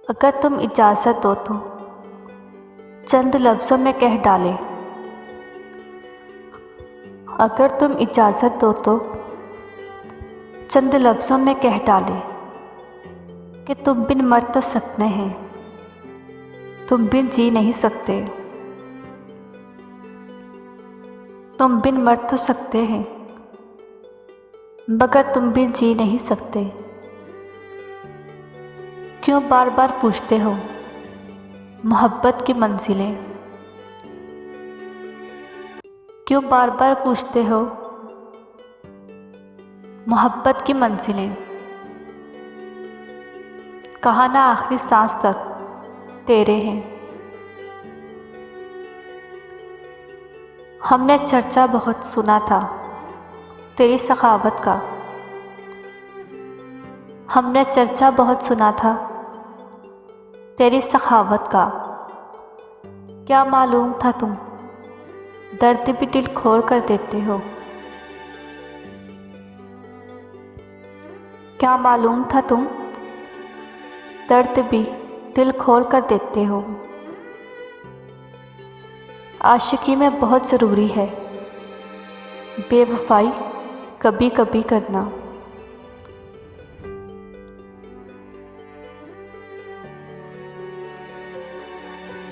अगर तुम इजाज़त दो तो चंद लफ्ज़ों में कह डाले। अगर तुम इजाज़त दो तो चंद लफ्ज़ों में कह डाले कि तुम बिन मर तो सकते हैं, तुम बिन जी नहीं सकते। तुम बिन मर तो सकते हैं मगर तुम बिन जी नहीं सकते। क्यों बार बार पूछते हो मोहब्बत की मंजिलें? क्यों बार बार पूछते हो मोहब्बत की मंजिलें? कहाँ ना आखिरी सांस तक तेरे हैं। हमने चर्चा बहुत सुना था तेरी सखावत का। हमने चर्चा बहुत सुना था तेरी सखावत का। क्या मालूम था तुम दर्द भी दिल खोल कर देते हो। क्या मालूम था तुम दर्द भी दिल खोल कर देते हो। आशिकी में बहुत ज़रूरी है बेवफाई कभी कभी करना।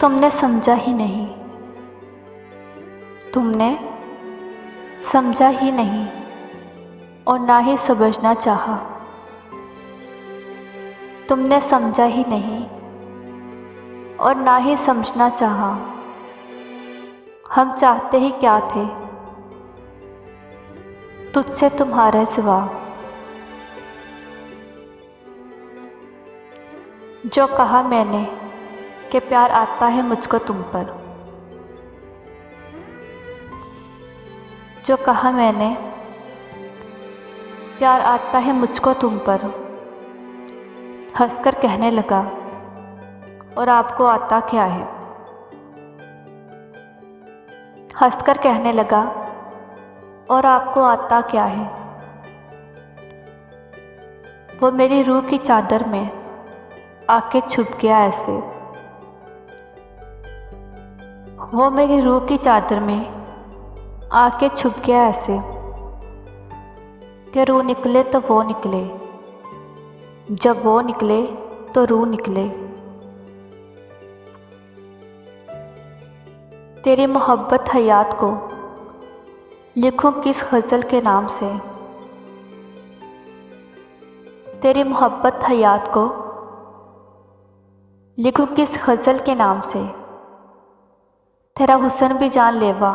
तुमने समझा ही नहीं, तुमने समझा ही नहीं और ना ही समझना चाहा। तुमने समझा ही नहीं और ना ही समझना चाहा। हम चाहते ही क्या थे तुझसे तुम्हारे सिवा। जो कहा मैंने कि प्यार आता है मुझको तुम पर। जो कहा मैंने प्यार आता है मुझको तुम पर। हंसकर कहने लगा और आपको आता क्या है। हंसकर कहने लगा और आपको आता क्या है। वो मेरी रूह की चादर में आके छुप गया ऐसे। वो मेरी रूह की चादर में आके छुप गया ऐसे कि रूह निकले तो वो निकले, जब वो निकले तो रूह निकले। तेरी मोहब्बत हयात को लिखूं किस गज़ल के नाम से। तेरी मोहब्बत हयात को लिखूं किस गज़ल के नाम से। तेरा हुस्न भी जानलेवा